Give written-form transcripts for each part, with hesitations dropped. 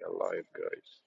Yeah, live, guys.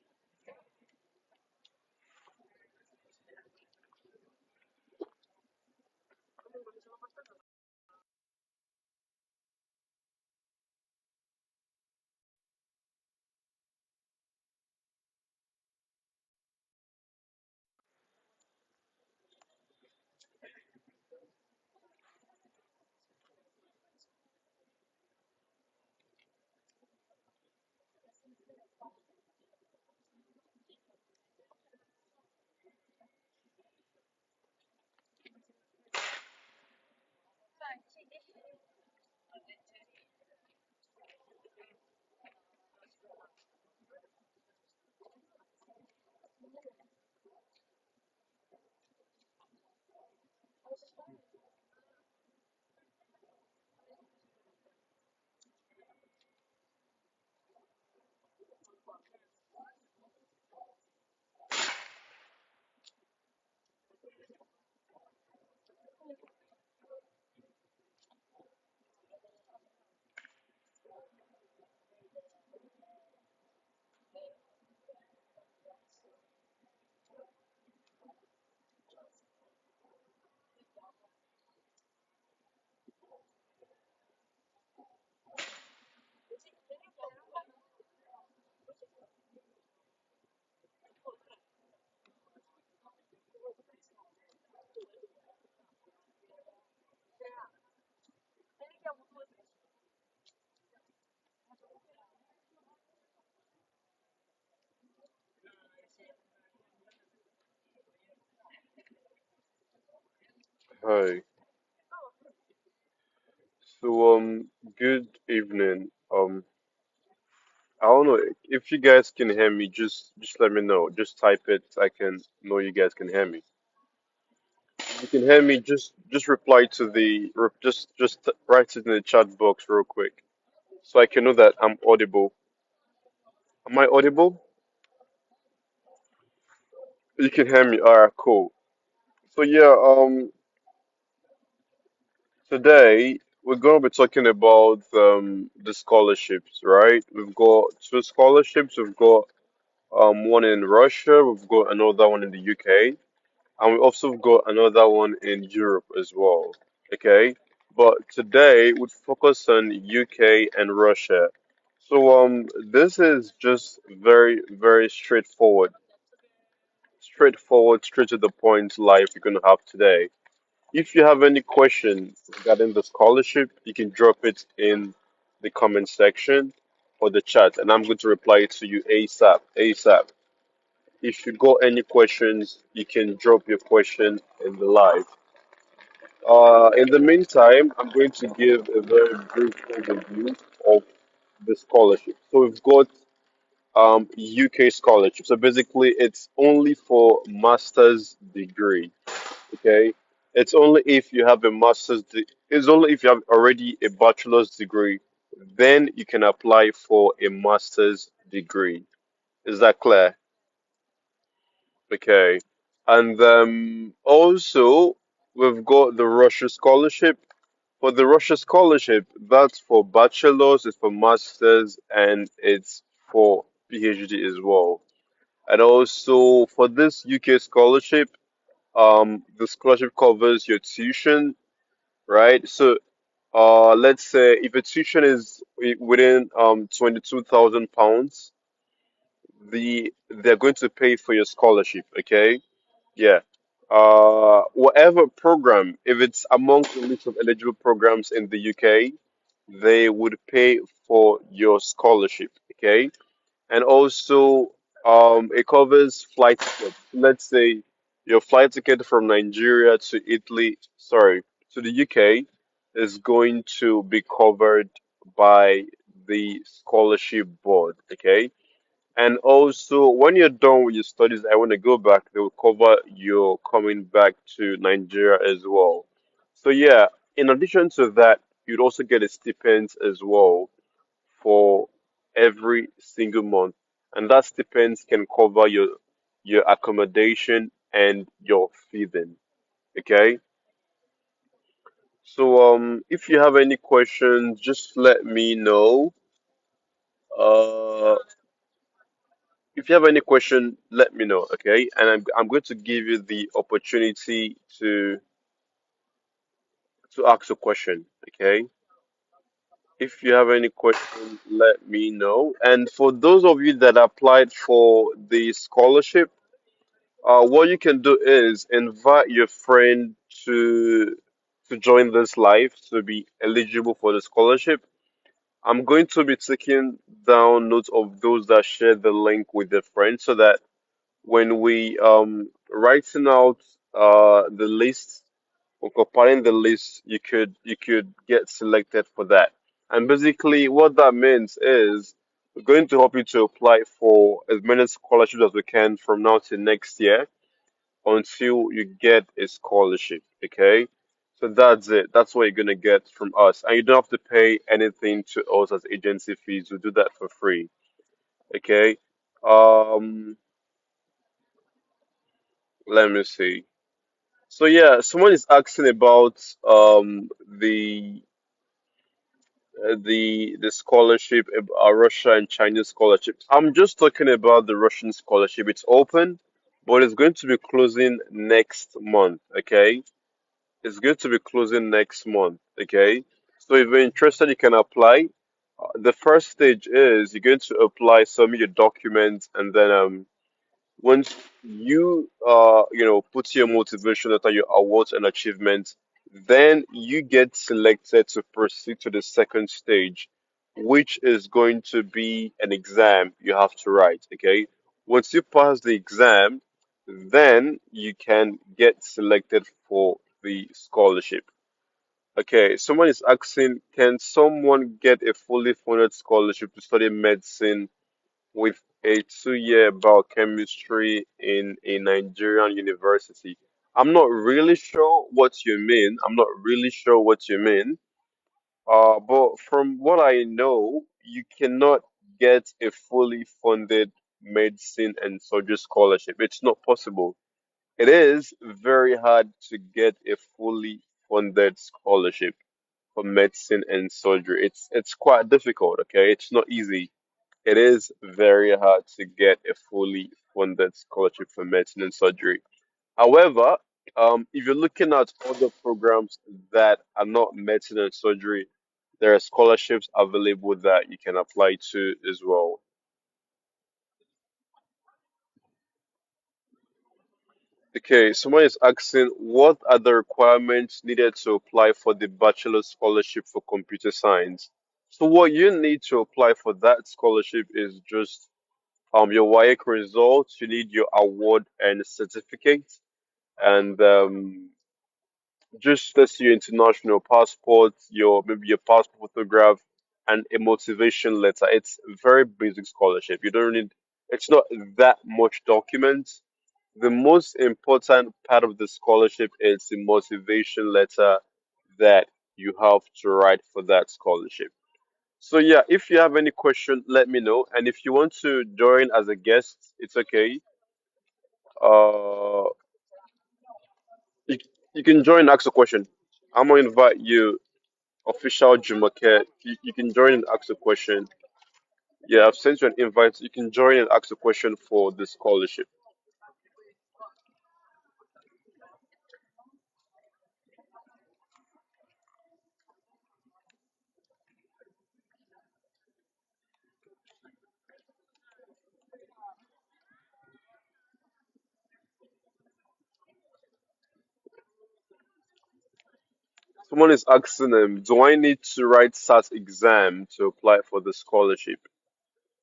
Hi. Good evening. I don't know if you guys can hear me. Just let me know. Just type it. I can know you guys can hear me. If you can hear me, just reply to just write it in the chat box real quick, so I can know that I'm audible. Am I audible? You can hear me. Alright, cool. So yeah, today we're gonna be talking about the scholarships, right? We've got two scholarships. We've got one in Russia, we've got another one in the UK, and we also got another one in Europe as well. Okay, but today we'd focus on UK and Russia. So this is just very straightforward, straight to the point life you're gonna have today. If you have any questions regarding the scholarship, you can drop it in the comment section or the chat, and I'm going to reply to you ASAP. ASAP. If you got any questions, you can drop your question in the live. In the meantime, I'm going to give a very brief overview of the scholarship. So we've got UK scholarship. So basically, it's only for master's degree. Okay, it's only if you have a it's only if you have already a bachelor's degree, then you can apply for a master's degree. Is that clear? Okay. And also, we've got the Russia scholarship. For the Russia scholarship, that's for bachelor's, it's for master's, and it's for PhD as well. And also, for this UK scholarship, the scholarship covers your tuition, right? So, let's say if a tuition is within 22,000 pounds, they're going to pay for your scholarship, okay? Yeah. Whatever program, if it's among the list of eligible programs in the UK, they would pay for your scholarship, okay? And also, it covers flight tickets. Let's say your flight ticket from Nigeria to Italy, sorry, to the UK is going to be covered by the scholarship board, okay? And also, when you're done with your studies, I want to go back, they will cover your coming back to Nigeria as well. So, yeah, in addition to that, you'd also get a stipend as well for every single month. And that stipend can cover your accommodation and your feeding. Okay? So, if you have any questions, just let me know. Uh, If you have any question, let me know, okay? And I'm going to give you the opportunity to ask a question, okay? If you have any question, let me know. And for those of you that applied for the scholarship, what you can do is invite your friend to to join this live to be eligible for the scholarship. I'm going to be taking down notes of those that share the link with their friends so that when we writing out the list or compiling the list, you could get selected for that. And basically, what that means is we're going to help you to apply for as many scholarships as we can from now to next year until you get a scholarship. Okay, so that's it. That's what you're gonna get from us, and you don't have to pay anything to us as agency fees. We do that for free. Okay. Um, let me see. So yeah, someone is asking about the scholarship, Russia and Chinese scholarship. I'm just talking about the Russian scholarship. It's open, but it's going to be closing next month. Okay, it's going to be closing next month. Okay, so if you're interested, you can apply. The first stage is you're going to apply, submit your documents, and then once you put your motivation letter, your awards and achievements, then you get selected to proceed to the second stage, which is going to be an exam you have to write. Okay, once you pass the exam, then you can get selected for the scholarship. Okay, someone is asking, can someone get a fully funded scholarship to study medicine with a 2 year biochemistry in a Nigerian university? I'm not really sure what you mean. I'm not really sure what you mean. But from what I know, you cannot get a fully funded medicine and surgery scholarship. It's not possible. It is very hard to get a fully funded scholarship for medicine and surgery. It's quite difficult, okay? It's not easy. It is very hard to get a fully funded scholarship for medicine and surgery. However, if you're looking at other programs that are not medicine and surgery, there are scholarships available that you can apply to as well. Okay, someone is asking, what are the requirements needed to apply for the bachelor scholarship for computer science? So what you need to apply for that scholarship is just your WAEC results. You need your award and certificate, and just that's your international passport, your maybe your passport photograph, and a motivation letter. It's a very basic scholarship. You don't need. It's not that much documents. The most important part of the scholarship is the motivation letter that you have to write for that scholarship. So yeah, if you have any question, let me know. And if you want to join as a guest, it's okay. Uh, you, you can join and ask a question. I'm gonna invite you, official Jumoke. You can join and ask a question. Yeah, I've sent you an invite. You can join and ask a question for the scholarship. Someone is asking them, do I need to write SAT exam to apply for the scholarship?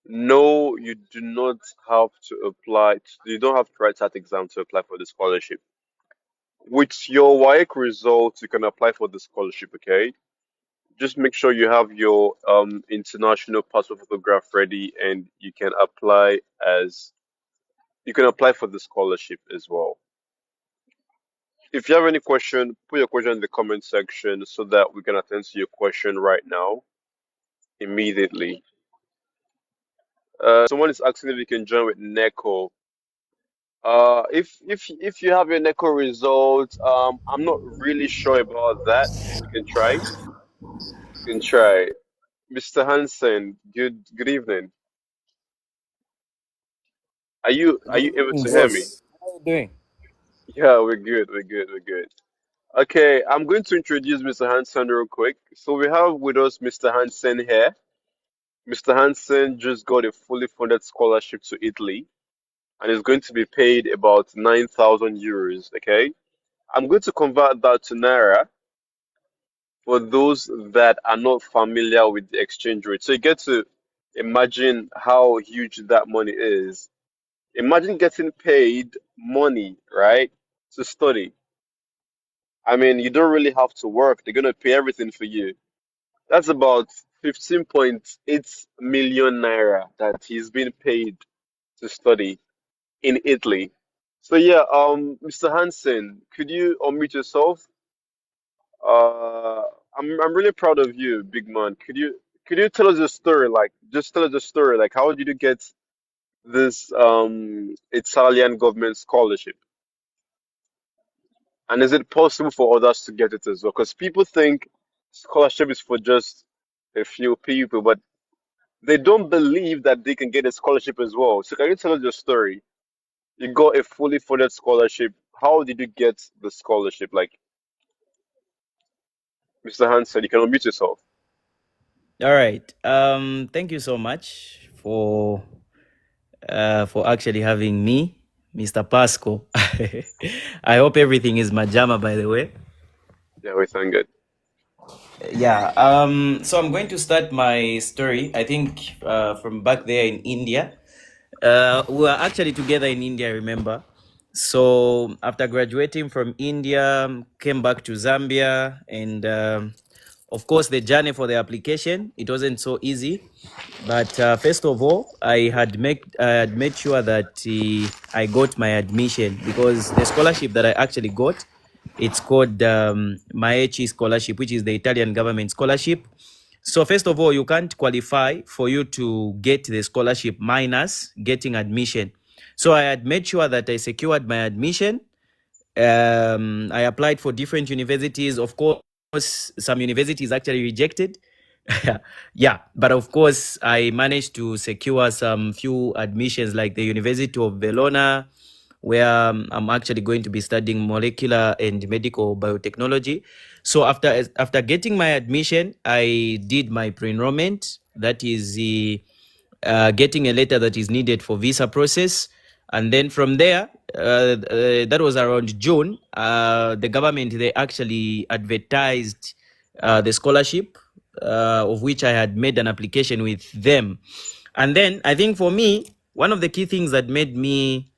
No, you do not have to apply. You don't have to write SAT exam to apply for the scholarship. With your WAEC results, you can apply for the scholarship, okay? Just make sure you have your international passport photograph ready and you can apply for the scholarship as well. If you have any question, put your question in the comment section so that we can attend to your question right now, immediately. Someone is asking if you can join with NECO. If you have your NECO results, I'm not really sure about that. You can try. You can try. Mr. Hansen, good evening. are you able Greetings, to hear me? boss. How are you doing? Yeah, we're good. We're good. We're good. Okay, I'm going to introduce Mr. Hansen real quick. So we have with us Mr. Hansen here. Mr. Hansen just got a fully funded scholarship to Italy and is going to be paid about 9,000 euros. Okay, I'm going to convert that to naira for those that are not familiar with the exchange rate. So you get to imagine how huge that money is. Imagine getting paid money, right, to study. I mean, you don't really have to work. They're gonna pay everything for you. That's about 15.8 million naira that he's been paid to study in Italy. So yeah, Mr. Hansen, could you unmute yourself? Uh, I'm really proud of you, big man. Could you tell us a story? Like, just tell us a story. Like, how did you get this Italian government scholarship? And is it possible for others to get it as well? Because people think scholarship is for just a few people, but they don't believe that they can get a scholarship as well. So can you tell us your story? You got a fully funded scholarship. How did you get the scholarship? Like Mr. Hansen, you can unmute yourself. All right. Thank you so much for actually having me, Mr. Pasco. I hope everything is majama, by the way. Yeah, we thank God. Yeah. So I'm going to start my story. I think from back there in India. We were actually together in India, I remember. So after graduating from India, came back to Zambia, and of course, the journey for the application, it wasn't so easy. But first of all, I had made sure that I got my admission, because the scholarship that I actually got, it's called MAECI scholarship, which is the Italian government scholarship. So first of all, you can't qualify for you to get the scholarship minus getting admission. So I had made sure that I secured my admission. I applied for different universities. Of course, some universities actually rejected. Yeah, but of course, I managed to secure some few admissions, like the University of Verona, where I'm actually going to be studying molecular and medical biotechnology. So after getting my admission, I did my pre-enrollment. That is the getting a letter that is needed for visa process. And then from there, that was around June. The government, they actually advertised the scholarship, of which I had made an application with them. And then I think for me, one of the key things that made me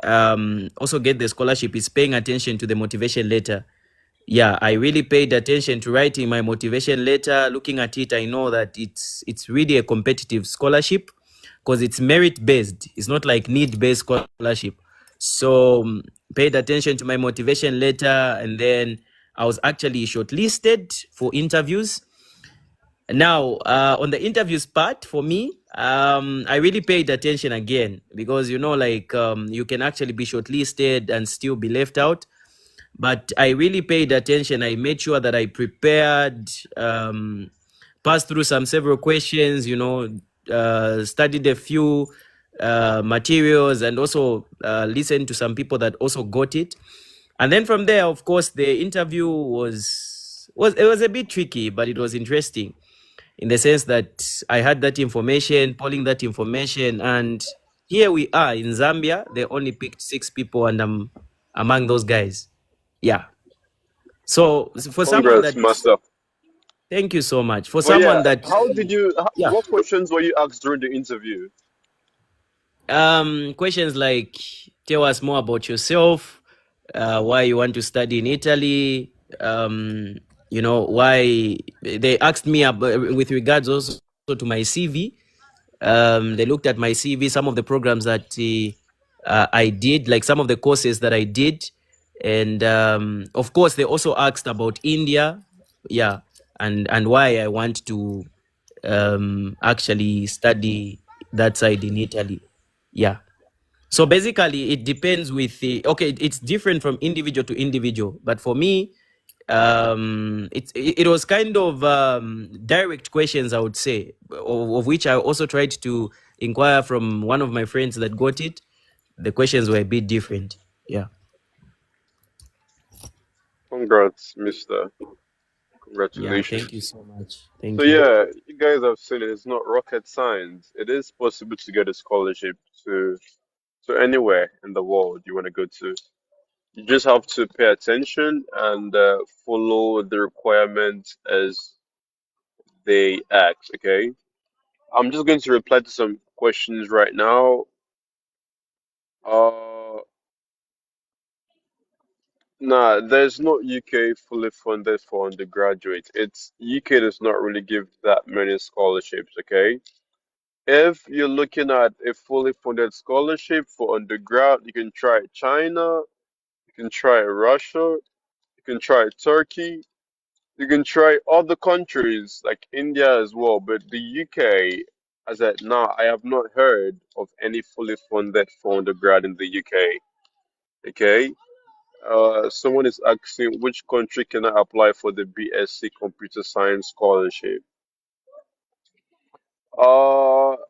also get the scholarship is paying attention to the motivation letter. Yeah, I really paid attention to writing my motivation letter. Looking at it, I know that it's really a competitive scholarship, because it's merit based. It's not like need based scholarship. So paid attention to my motivation letter, and then I was actually shortlisted for interviews. Now, on the interviews part, for me, I really paid attention again, because like you can actually be shortlisted and still be left out. But I really paid attention. I made sure that I prepared, passed through some several questions, studied a few materials, and also listened to some people that also got it. And then from there, of course, the interview was a bit tricky, but it was interesting, in the sense that I had that information, polling that information, and here we are in Zambia. They only picked 6 people, and I'm among those guys. Yeah. So for someone Congrats, that, master. thank you so much. For But yeah, someone that, how did you? yeah, What questions were you asked during the interview? questions like, tell us more about yourself, why you want to study in Italy, why they asked me with regards also to my CV. They looked at my CV, some of the programs that I did, like some of the courses that I did. And of course, they also asked about India, yeah, and why I want to actually study that side in Italy. Yeah. So basically, it depends with okay, it's different from individual to individual. But for me, it was kind of direct questions, I would say, of which I also tried to inquire from one of my friends that got it. the questions were a bit different. Yeah. Congrats, Mister. Yeah. Thank you Congratulations. so much. So Thank you. yeah, you guys have seen it. It's not rocket science. It is possible to get a scholarship to anywhere in the world you want to go to. You just have to pay attention and follow the requirements as they act. Okay. I'm just going to reply to some questions right now. Uh, nah, there's not UK fully funded for undergraduate. It's UK does not really give that many scholarships. Okay. If you're looking at a fully funded scholarship for undergrad, you can try China, you can try Russia, you can try Turkey, you can try other countries like India as well. But the UK, as at now, I have not heard of any fully funded for undergrad in the UK. Okay. Someone is asking which country can I apply for the BSc Computer Science scholarship?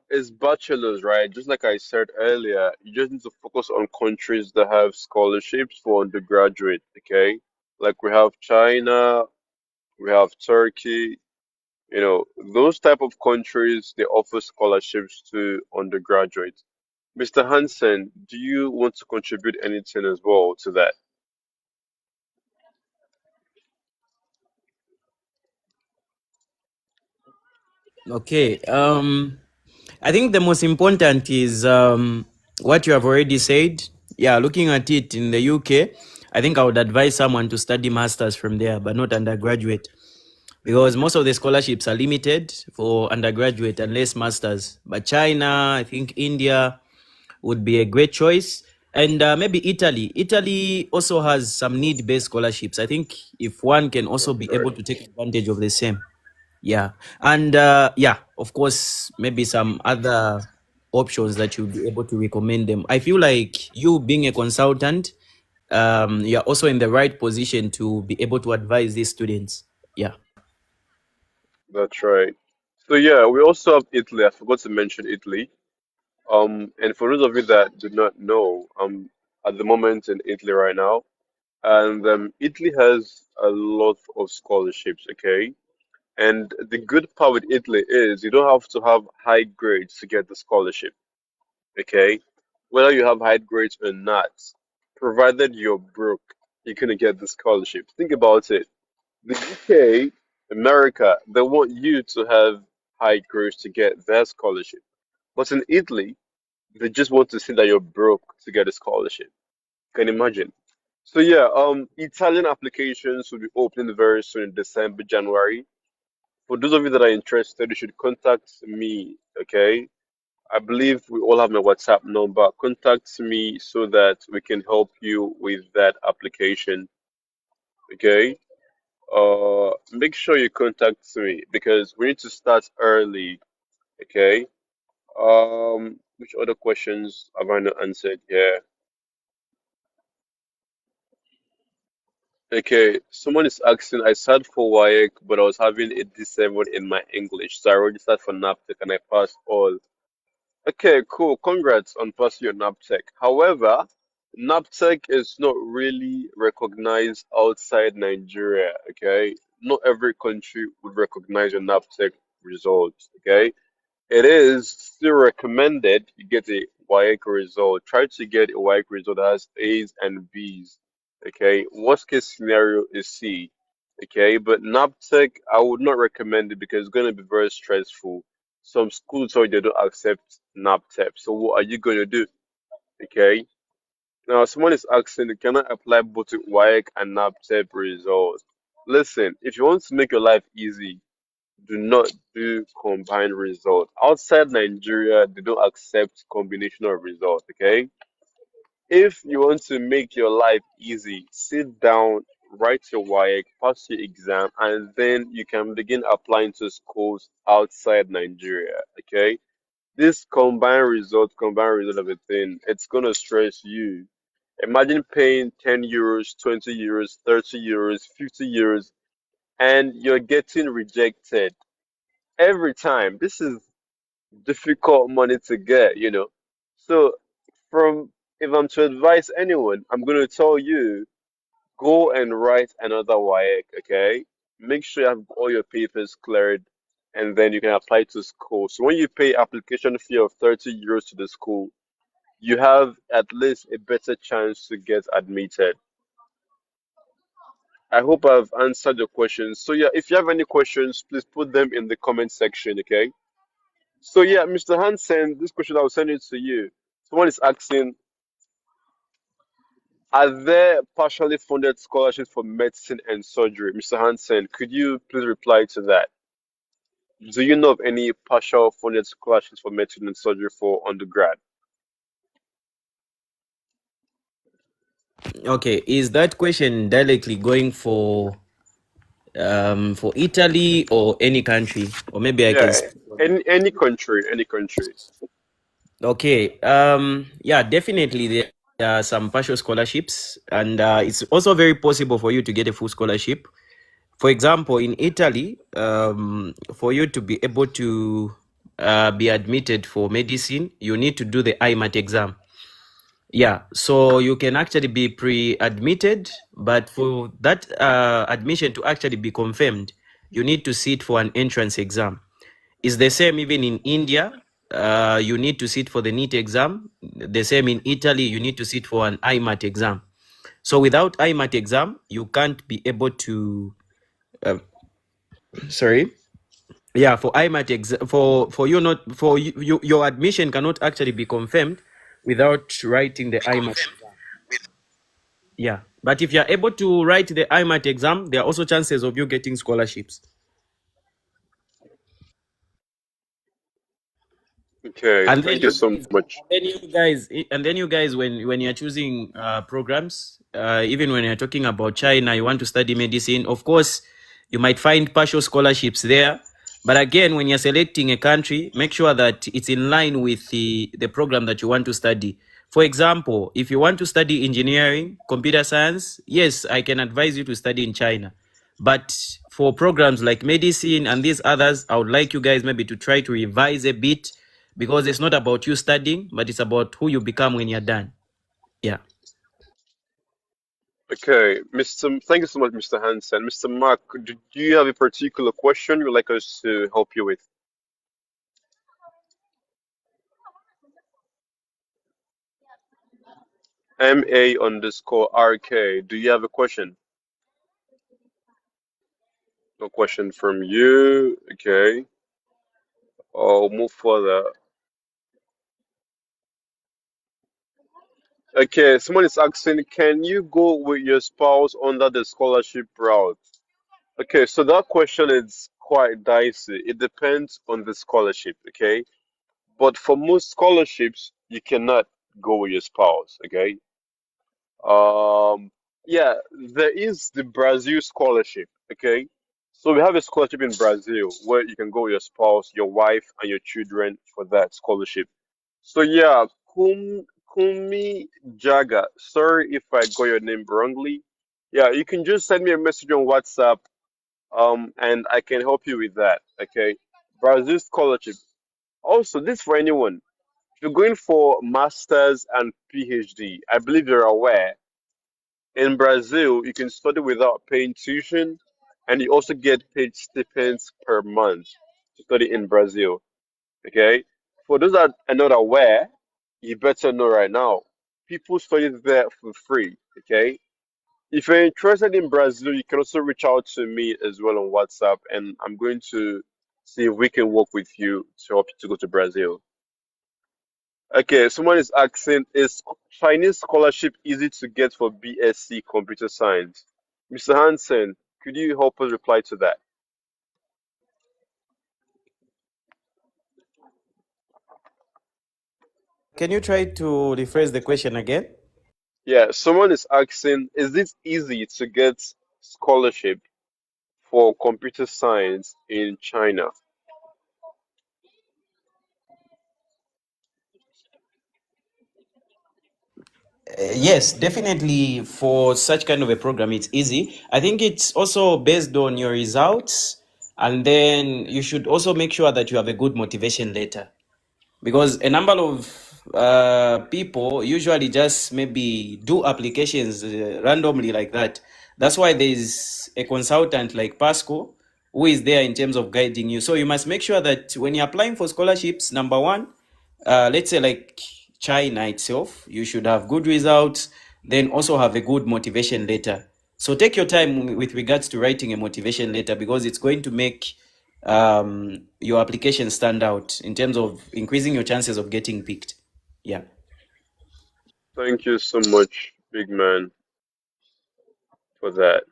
It's bachelor's, right? Just like I said earlier, you just need to focus on countries that have scholarships for undergraduate, okay? Like we have China, we have Turkey, those type of countries, they offer scholarships to undergraduates. Mr. Hansen, do you want to contribute anything as well to that? Okay. I think the most important is what you have already said. Yeah, looking at it in the UK, I think I would advise someone to study masters from there, but not undergraduate, because most of the scholarships are limited for undergraduate unless masters. But China, I think India would be a great choice, and maybe Italy. Italy also has some need-based scholarships. I think if one can also That's be right. able to take advantage of the same. Yeah. And yeah, of course, maybe some other options that you'll be able to recommend them. I feel like you being a consultant, you're also in the right position to be able to advise these students. Yeah. That's right. So yeah, we also have Italy. I forgot to mention Italy. And for those of you that do not know, at the moment in Italy right now, and Italy has a lot of scholarships, okay? And the good part with Italy is you don't have to have high grades to get the scholarship, okay? Whether you have high grades or not, provided you're broke, you're gonna get the scholarship. Think about it. The UK, America, they want you to have high grades to get their scholarship. But in Italy, they just want to see that you're broke to get a scholarship. Can you imagine? So yeah, Italian applications will be opening very soon in December, January. For those of you that are interested, you should contact me, okay? I believe we all have my WhatsApp number. Contact me so that we can help you with that application, okay? Make sure you contact me because we need to start early, okay? Which other questions have I not answered? Yeah. Okay, someone is asking, I sat for WAEC, but I was having a D7 in my English, so I registered for NAPTEC and I passed all. Okay, cool. Congrats on passing your NAPTEC. However, NAPTEC is not really recognized outside Nigeria, okay? Not every country would recognize your NAPTEC results, okay? It is still recommended you get a WAEC result. Try to get a WAEC result that has A's and B's. Okay. Worst case scenario is C. Okay. But NAPTEC, I would not recommend it because it's going to be very stressful. Some schools tell you they don't accept NAPTEC. So what are you going to do? Okay. Now, someone is asking, can I apply both WAEC and NAPTEC results? Listen, if you want to make your life easy, do not do combined result. Outside Nigeria, they don't accept combination of results, okay? If you want to make your life easy, sit down, write your WAEC, pass your exam, and then you can begin applying to schools outside Nigeria, okay? This combined result of a thing, it's gonna stress you. Imagine paying 10 euros, 20 euros, 30 euros, 50 euros, and you're getting rejected every time. This is difficult money to get. So from if I'm to advise anyone, I'm going to tell you go and write another WAEC, okay? Make sure you have all your papers cleared and then you can apply to school. So when you pay application fee of 30 euros to the school, you have at least a better chance to get admitted. I hope I've answered your questions. So yeah, if you have any questions, please put them in the comment section, okay? So yeah, Mr. Hansen, this question I will send it to you. Someone is asking, are there partially funded scholarships for medicine and surgery? Mr. Hansen, could you please reply to that? Do you know of any partial funded scholarships for medicine and surgery for undergrad? Okay, is that question directly going for Italy or any country? Or maybe I can Yeah, speak on. any country, any country. Okay. Yeah, definitely there are some partial scholarships, and it's also very possible for you to get a full scholarship. For example, in Italy, for you to be able to be admitted for medicine, you need to do the IMAT exam. Yeah, so you can actually be pre-admitted, but for that admission to actually be confirmed, you need to sit for an entrance exam. It's the same even in India. You need to sit for the NEET exam. The same in Italy, you need to sit for an IMAT exam. So without IMAT exam, you can't be able to. Uh, sorry. Yeah, for IMAT exam, for you not for you, your admission cannot actually be confirmed without writing the IMAT. Yeah, but if you're able to write the IMAT exam, there are also chances of you getting scholarships. Okay, And then thank you you so guys, much. when you're choosing programs, even when you're talking about China, you want to study medicine. Of course, you might find partial scholarships there. But again, when you're selecting a country, make sure that it's in line with the program that you want to study. For example, if you want to study engineering, computer science, yes, I can advise you to study in China. But for programs like medicine and these others, I would like you guys maybe to try to revise a bit, because it's not about you studying, but it's about who you become when you're done. Yeah. Okay, thank you so much, Mr. Hansen. Mr. Mark, do you have a particular question you'd like us to help you with? MA underscore RK, do you have a question? No question from you. Okay, I'll move further. Okay, someone is asking, can you go with your spouse under the scholarship route? Okay, so that question is quite dicey. It depends on the scholarship, okay? But for most scholarships, you cannot go with your spouse, okay? Um, yeah, there is the Brazil scholarship, okay? So we have a scholarship in Brazil where you can go with your spouse, your wife, and your children for that scholarship. So yeah, Kumi Jaga. Sorry if I got your name wrongly. Yeah, you can just send me a message on WhatsApp, and I can help you with that. Okay, Brazil scholarship. Also, this for anyone. If you're going for masters and PhD, I believe you're aware. In Brazil, you can study without paying tuition, and you also get paid stipends per month to study in Brazil. Okay, for those that are not aware, you better know right now. People study there for free. Okay, if you're interested in Brazil, you can also reach out to me as well on WhatsApp, and I'm going to see if we can work with you to help you to go to Brazil. Okay, someone is asking, is Chinese scholarship easy to get for BSc Computer Science? Mr. Hansen, could you help us reply to that? Can you try to rephrase the question again? Yeah, someone is asking, is it easy to get scholarship for computer science in China? Yes, definitely for such kind of a program, it's easy. I think it's also based on your results, and then you should also make sure that you have a good motivation letter, because a number of people usually just maybe do applications randomly like that. That's why there's a consultant like Pasco who is there in terms of guiding you. So you must make sure that when you're applying for scholarships, number one, let's say like China itself, you should have good results, then also have a good motivation letter. So take your time with regards to writing a motivation letter because it's going to make your application stand out in terms of increasing your chances of getting picked. Yeah. Thank you so much, big man, for that.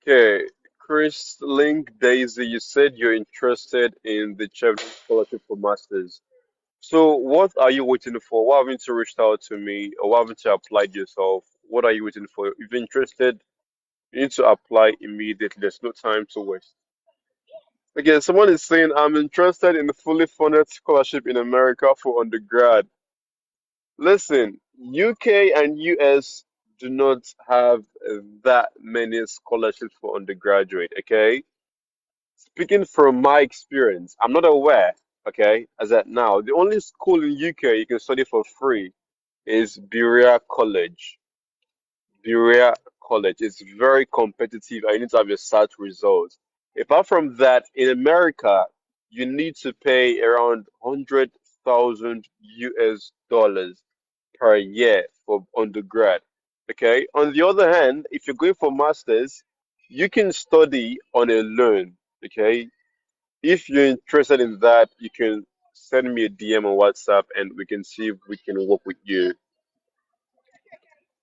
Okay, Chris Link Daisy, you said you're interested in the Chevron Scholarship for Masters. So, what are you waiting for? Why haven't you reached out to me, or why haven't you applied yourself? What are you waiting for? If you're interested, you need to apply immediately. There's no time to waste. Again, someone is saying, I'm interested in the fully funded scholarship in America for undergrad. Listen, UK and US do not have that many scholarships for undergraduate, okay? Speaking from my experience, I'm not aware, okay, as at now, the only school in UK you can study for free is Berea College. Berea College. It's very competitive. I need to have your SAT results. Apart from that, in America, you need to pay around 100,000 US dollars per year for undergrad. Okay. On the other hand, if you're going for masters, you can study on a loan. Okay. If you're interested in that, you can send me a DM on WhatsApp and we can see if we can work with you.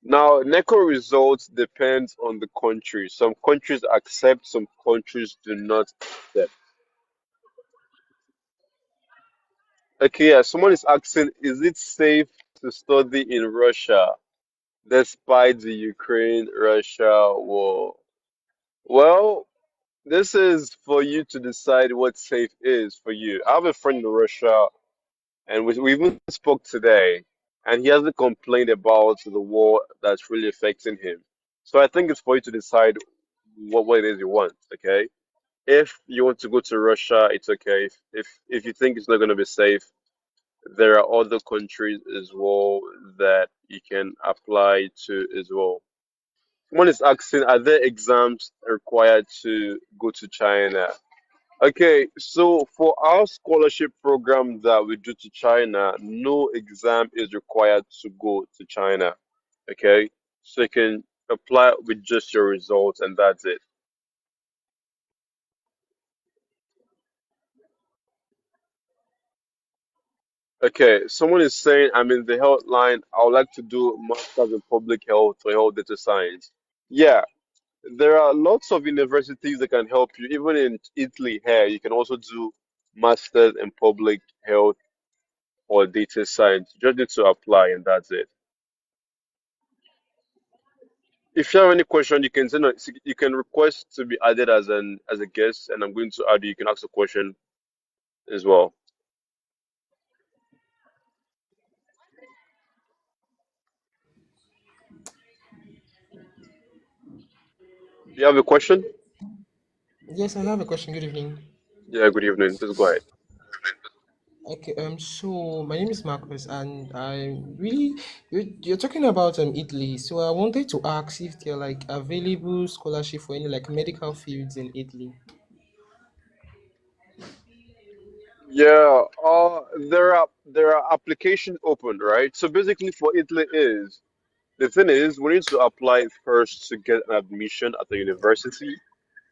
Now, NECO results depends on the country. Some countries accept, some countries do not accept. Okay, yeah, someone is asking, is it safe to study in Russia despite the Ukraine-Russia war? Well, this is for you to decide what safe is for you. I have a friend in Russia, and we even spoke today, and he hasn't complained about the war that's really affecting him. So I think it's for you to decide what it is you want. Okay, if you want to go to Russia, it's okay. If you think it's not going to be safe, there are other countries as well that you can apply to as well. Someone is asking, are there exams required to go to China? Okay, so for our scholarship program that we do to China, no exam is required to go to China. Okay, so you can apply with just your results and that's it. Okay, someone is saying I'm in the health line. I would like to do master's in public health or health data science. Yeah, there are lots of universities that can help you. Even in Italy here, you can also do master's in public health or data science. You just need to apply and that's it. If you have any question, you can request to be added as an as a guest, and I'm going to add you. You can ask a question as well. You have a question? Yes, I have a question. Good evening. Yeah, good evening. Please go ahead. Okay, so my name is Marcus, and you're talking about Italy. So I wanted to ask if there are like available scholarship for any like medical fields in Italy. Yeah, there are applications open, right? So basically, for Italy is the thing is we need to apply first to get an admission at the university,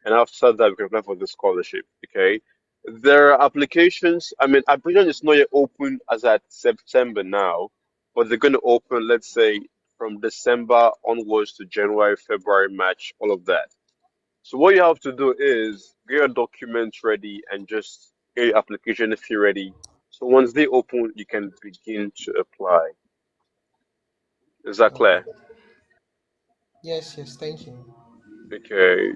and after that we can apply for the scholarship. Okay, there are applications. I mean, application is not yet open as at September now, but they're going to open, let's say, from December onwards to January, February, March, all of that. So what you have to do is get your documents ready and just get your application fee ready. So once they open, you can begin to apply. Is that Okay. clear? Yes, yes, thank you. Okay.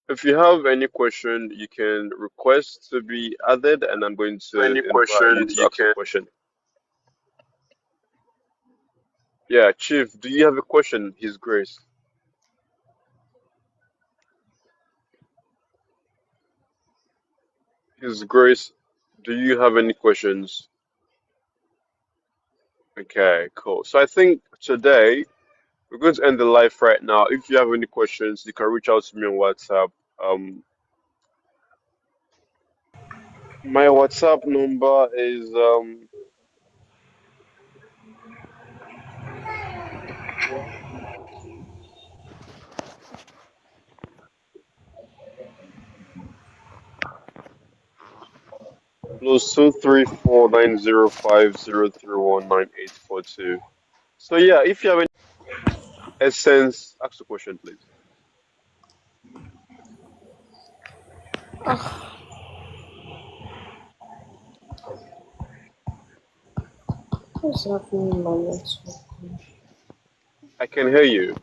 If you have any question, you can request to be added, and I'm going to Any invite you question to you ask a can. question. Yeah, Chief, do you have a question, His Grace? His Grace, do you have any questions? Okay, cool. So I think today we're going to end the live right now. If you have any questions, you can reach out to me on WhatsApp. My WhatsApp number is +2349050319842. So yeah, if you have any essence, ask the question, please. What's happening in my network? I can hear you,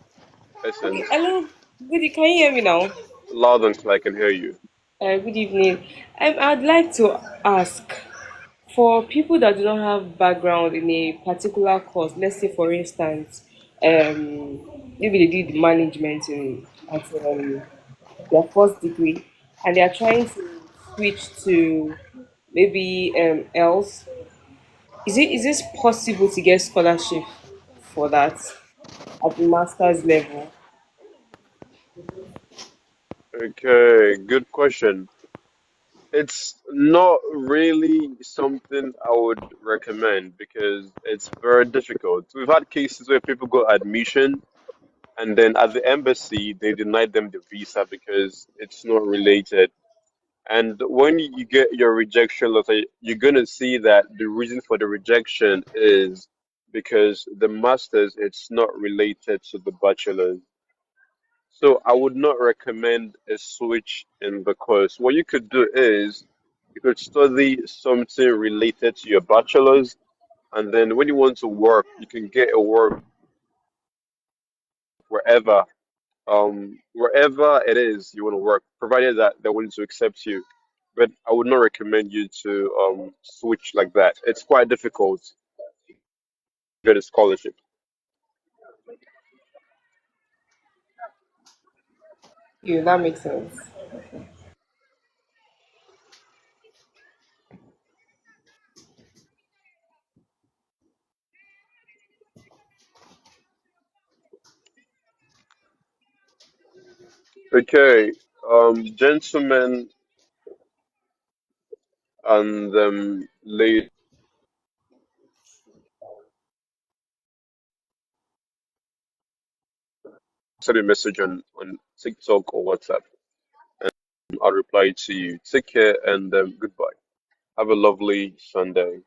Okay, essence. hello. Good. Can you hear me now? Loud and clear, I can hear you. Good evening. I'd like to ask for people that do not have background in a particular course. Let's say, for instance, maybe they did management at their first degree, and they are trying to switch to maybe else. Is this possible to get scholarship for that at the master's level? Okay, good question. It's not really something I would recommend because it's very difficult. We've had cases where people got admission and then at the embassy they denied them the visa because it's not related. And when you get your rejection letter, you're gonna see that the reason for the rejection is because the master's it's not related to the bachelor's. So I would not recommend a switch in the course. What you could do is you could study something related to your bachelor's, and then when you want to work, you can get a work wherever, wherever it is you want to work, provided that they're willing to accept you. But I would not recommend you to switch like that. It's quite difficult to get a scholarship. Yeah, that makes sense. Okay, gentlemen and ladies, send me a message on TikTok or WhatsApp. I'll reply to you. Take care and goodbye. Have a lovely Sunday.